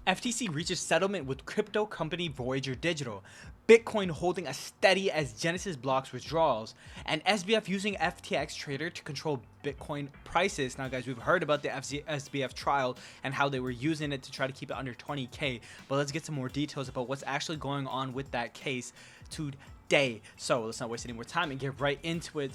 FTC reaches settlement with crypto company Voyager Digital. Bitcoin holding as steady as Genesis blocks withdrawals. And SBF using FTX trader to control Bitcoin prices. Now, guys, we've heard about the SBF trial and how they were using it to try to keep it under 20K. But let's get some more details about what's actually going on with that case today. So let's not waste any more time and get right into it.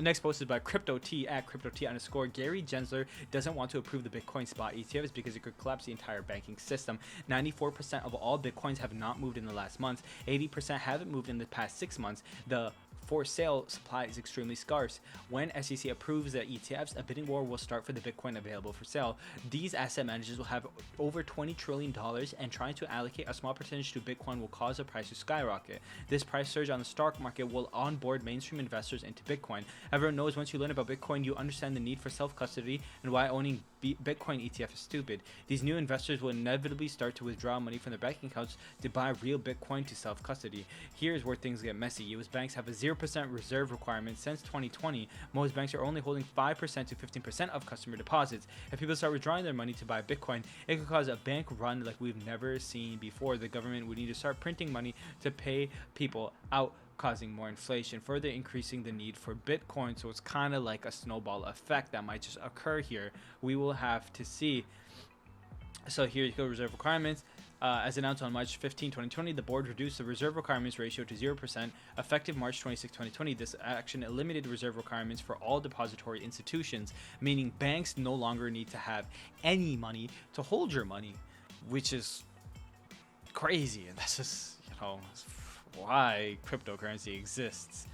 Next posted by CryptoT at CryptoT_. Gary Gensler doesn't want to approve the Bitcoin spot ETFs because it could collapse the entire banking system. 94% of all Bitcoins have not moved in the last month. 80% haven't moved in the past 6 months. The for sale supply is extremely scarce. When SEC approves the ETFs, a bidding war will start for the Bitcoin available for sale. These asset managers will have over $20 trillion, and trying to allocate a small percentage to Bitcoin will cause the price to skyrocket. This price surge on the stock market will onboard mainstream investors into Bitcoin. Everyone knows once you learn about Bitcoin, you understand the need for self-custody and why owning Bitcoin ETF is stupid. These new investors will inevitably start to withdraw money from their bank accounts to buy real Bitcoin to self-custody. Here's where things get messy. US banks have a 0% reserve requirement since 2020. Most banks are only holding 5% to 15% of customer deposits. If people start withdrawing their money to buy Bitcoin, it could cause a bank run like we've never seen before. The government would need to start printing money to pay people out, causing more inflation, further increasing the need for Bitcoin. So it's kind of like a snowball effect that might just occur here. We will have to see. So here you go, reserve requirements. As announced on March 15, 2020, the board reduced the reserve requirements ratio to 0%. Effective March 26, 2020, this action eliminated reserve requirements for all depository institutions, meaning banks no longer need to have any money to hold your money, which is crazy. And that's just, why cryptocurrency exists.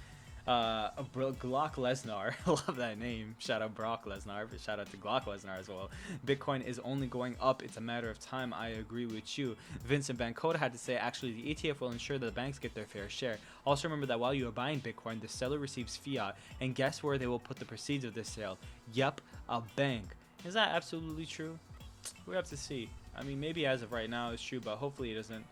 Glock Lesnar, I love that name. Shout out Brock Lesnar, but shout out to Glock Lesnar as well. Bitcoin is only going up. It's a matter of time. I agree with you. Vincent Van Coda had to say, actually, the ETF will ensure that the banks get their fair share. Also remember that while you are buying Bitcoin, the seller receives fiat, and guess where they will put the proceeds of this sale? Yep, a bank. Is that absolutely true? We have to see. I mean, maybe as of right now it's true, but hopefully it doesn't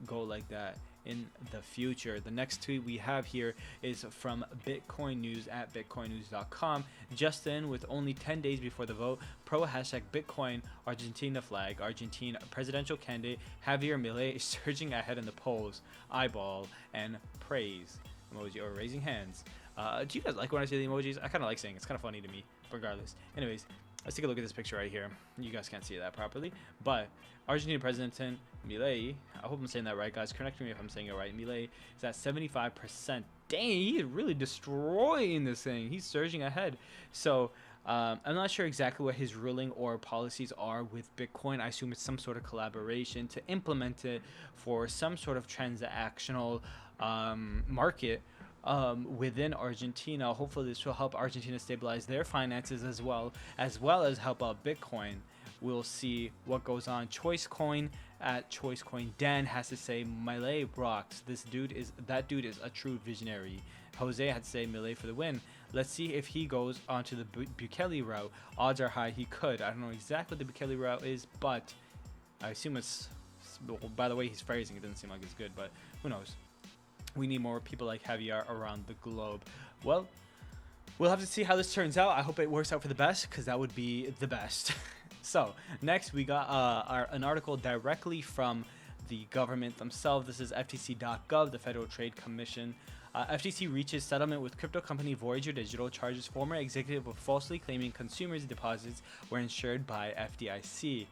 go like that in the future. The next tweet we have here is from Bitcoin News at bitcoinnews.com. Just in, with only 10 days before the vote, pro hashtag Bitcoin Argentina flag. Argentine presidential candidate Javier Milei is surging ahead in the polls. Eyeball and praise emoji or raising hands. Do you guys like when I say the emojis? I kind of like saying it. It's kind of funny to me, regardless. Anyways, let's take a look at this picture right here. You guys can't see that properly, but Argentine President Milei, I hope I'm saying that right, guys. Correct me if I'm saying it right. Milei is at 75%. Dang, he's really destroying this thing. He's surging ahead. So I'm not sure exactly what his ruling or policies are with Bitcoin. I assume it's some sort of collaboration to implement it for some sort of transactional market within Argentina. Hopefully this will help Argentina stabilize their finances as well as help out Bitcoin. We'll see what goes on. Choice Coin at Choice Coin Dan has to say Milei rocks. That dude is a true visionary. Jose had to say Milei for the win. Let's see if he goes onto the Bukele route. Odds are high he could. I don't know exactly what the Bukele route is, but I assume it's. By the way he's phrasing, it doesn't seem like it's good, but who knows? We need more people like Javier around the globe. Well, we'll have to see how this turns out. I hope it works out for the best, because that would be the best. So next we got an article directly from the government themselves. This is ftc.gov, the Federal Trade Commission. FTC reaches settlement with crypto company Voyager Digital, charges former executive of falsely claiming consumers' deposits were insured by FDIC.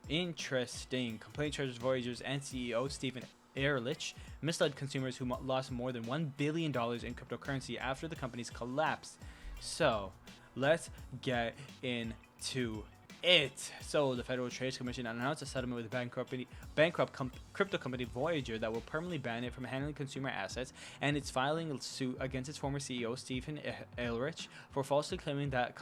Interesting. Complaint charges Voyager's and CEO Stephen Ehrlich misled consumers who lost more than $1 billion in cryptocurrency after the company's collapse. So let's get into it. So the Federal Trade Commission announced a settlement with bankrupt crypto company Voyager that will permanently ban it from handling consumer assets, and it's filing a suit against its former CEO Stephen Ehrlich for falsely claiming that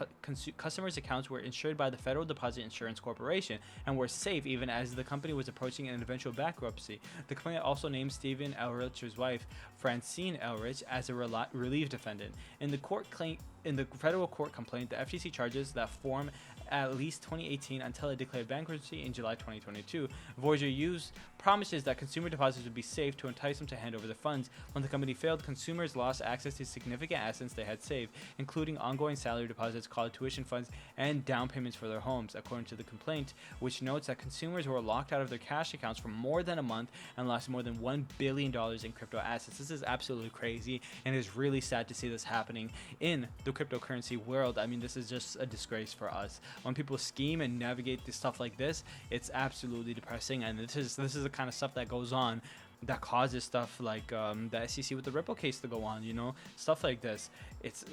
customers' accounts were insured by the Federal Deposit Insurance Corporation and were safe even as the company was approaching an eventual bankruptcy. The complaint also named Stephen Ehrlich's wife Francine Ehrlich as a relief defendant. In the federal court complaint, the FTC charges that former at least 2018 until it declared bankruptcy in July 2022. Voyager used promises that consumer deposits would be safe to entice them to hand over the funds. When the company failed, consumers lost access to significant assets they had saved, including ongoing salary deposits, college tuition funds, and down payments for their homes, according to the complaint, which notes that consumers were locked out of their cash accounts for more than a month and lost more than $1 billion in crypto assets. This is absolutely crazy, and it's really sad to see this happening in the cryptocurrency world. I mean, this is just a disgrace for us. When people scheme and navigate this stuff like this, it's absolutely depressing, and this is the kind of stuff that goes on that causes stuff like the SEC with the Ripple case to go on, you know, stuff like this. It's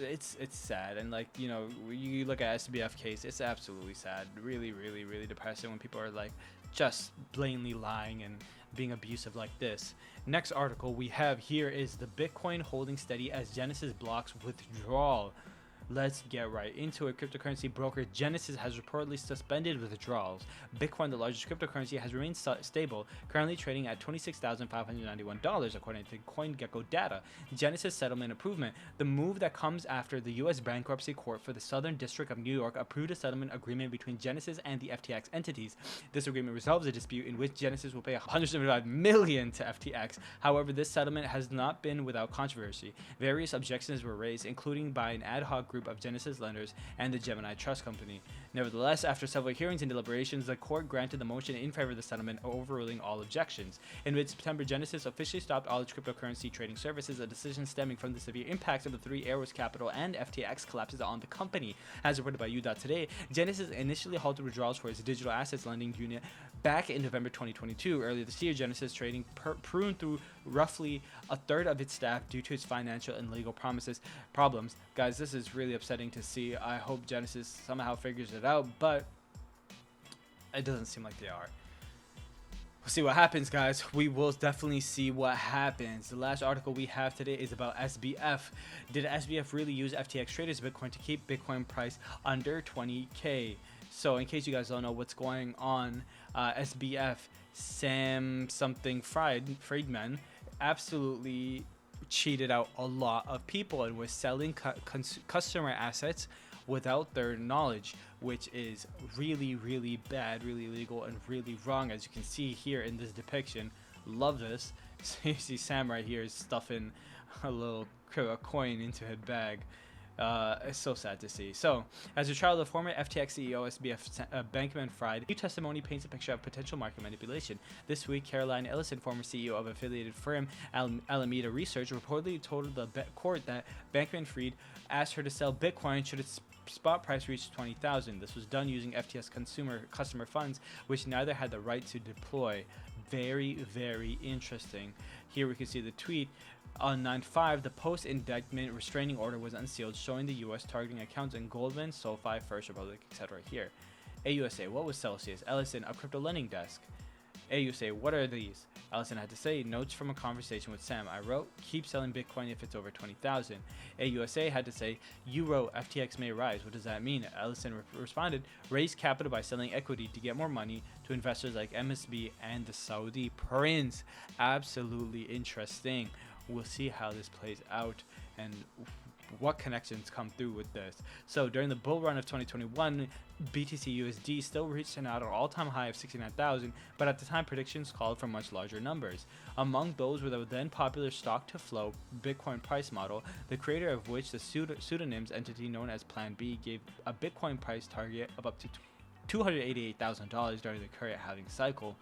sad, and like, you know, you look at SBF case, it's absolutely sad, really depressing when people are like just blatantly lying and being abusive like this. Next article we have here is the Bitcoin holding steady as Genesis blocks withdrawal. Let's get right into it. Cryptocurrency broker Genesis has reportedly suspended withdrawals. Bitcoin, the largest cryptocurrency, has remained stable, currently trading at $26,591 according to CoinGecko data. Genesis settlement improvement. The move that comes after the U.S. bankruptcy court for the Southern District of New York approved a settlement agreement between Genesis and the FTX entities. This agreement resolves a dispute in which Genesis will pay $175 million to FTX. However, this settlement has not been without controversy. Various objections were raised, including by an ad hoc group of Genesis lenders and the Gemini Trust Company. Nevertheless, after several hearings and deliberations, the court granted the motion in favor of the settlement, overruling all objections. In mid-September, Genesis officially stopped all its cryptocurrency trading services, a decision stemming from the severe impacts of the Three Arrows Capital and FTX collapses on the company. As reported by U.Today, Genesis initially halted withdrawals for its digital assets lending unit back in November 2022. Earlier this year, Genesis trading pruned through roughly a third of its staff due to its financial and legal problems. Guys, this is really upsetting to see. I hope Genesis somehow figures it out, but it doesn't seem like they are. We'll see what happens, guys. We will definitely see what happens. The last article we have today is about SBF. Did SBF really use FTX traders Bitcoin to keep Bitcoin price under 20K? So in case you guys don't know what's going on, SBF, Sam something Friedman, absolutely cheated out a lot of people and was selling customer assets without their knowledge, which is really bad, really illegal, and really wrong, as you can see here in this depiction. Love this. So you see Sam right here is stuffing a coin into his bag. It's so sad to see. So, as a trial of the former FTX CEO SBF Bankman-Fried, new testimony paints a picture of potential market manipulation. This week, Caroline Ellison, former CEO of affiliated firm Alameda Research, reportedly told the court that Bankman-Fried asked her to sell Bitcoin should its spot price reached 20,000. This was done using FTX customer funds, which neither had the right to deploy. Very interesting. Here we can see the tweet. On 9/5, the post-indictment restraining order was unsealed, showing the U.S. targeting accounts in Goldman, SoFi, First Republic, etc. Here. AUSA, what was Celsius? Ellison, a crypto lending desk. AUSA, what are these? Ellison had to say, notes from a conversation with Sam. I wrote, keep selling Bitcoin if it's over 20,000. AUSA had to say, you wrote, FTX may rise. What does that mean? Ellison responded, raise capital by selling equity to get more money to investors like MSB and the Saudi prince. Absolutely interesting. We'll see how this plays out and what connections come through with this. So during the bull run of 2021, BTC USD still reached an all-time high of 69,000, but at the time predictions called for much larger numbers. Among those were the then popular stock-to-flow Bitcoin price model, the creator of which, the pseudonyms entity known as Plan B, gave a Bitcoin price target of up to $288,000 during the current halving cycle.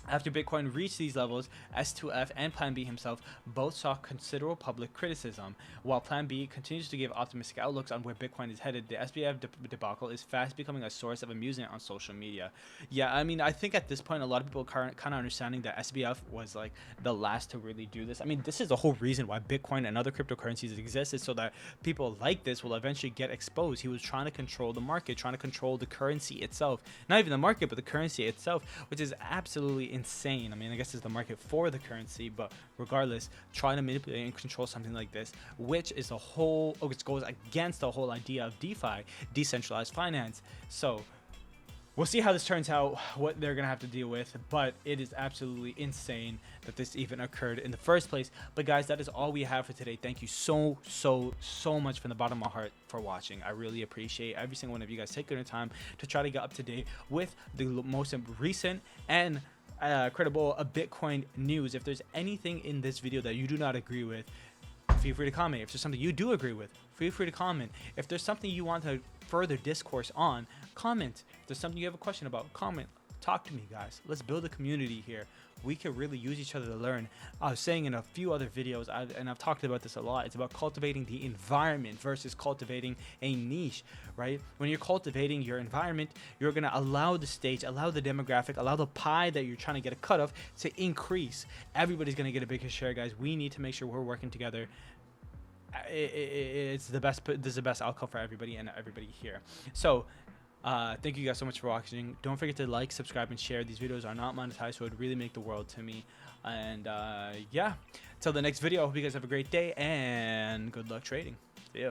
After Bitcoin reached these levels, S2F and Plan B himself both saw considerable public criticism. While Plan B continues to give optimistic outlooks on where Bitcoin is headed, the SBF debacle is fast becoming a source of amusement on social media. Yeah, I mean, I think at this point, a lot of people are kind of understanding that SBF was like the last to really do this. I mean, this is the whole reason why Bitcoin and other cryptocurrencies exist, is so that people like this will eventually get exposed. He was trying to control the market, trying to control the currency itself. Not even the market, but the currency itself, which is absolutely insane. I mean, I guess it's the market for the currency, but regardless, trying to manipulate and control something like this, which is which goes against the whole idea of DeFi, decentralized finance. So we'll see how this turns out, what they're gonna have to deal with, but it is absolutely insane that this even occurred in the first place. But guys, that is all we have for today. Thank you so much from the bottom of my heart for watching. I really appreciate every single one of you guys taking the time to try to get up to date with the most recent and credible Bitcoin news. If there's anything in this video that you do not agree with, feel free to comment. If there's something you do agree with, feel free to comment. If there's something you want to further discourse on, comment. If there's something you have a question about, comment. Talk to me, guys. Let's build a community here. We can really use each other to learn. I was saying in a few other videos, and I've talked about this a lot, it's about cultivating the environment versus cultivating a niche, right? When you're cultivating your environment, you're going to allow the stage, allow the demographic, allow the pie that you're trying to get a cut of to increase. Everybody's going to get a bigger share, guys. We need to make sure we're working together. It's the best. This is the best outcome for everybody and everybody here. So thank you guys so much for watching. Don't forget to like, subscribe, and share. These videos are not monetized, so it would really make the world to me. And yeah, till the next video, I hope you guys have a great day and good luck trading. See ya.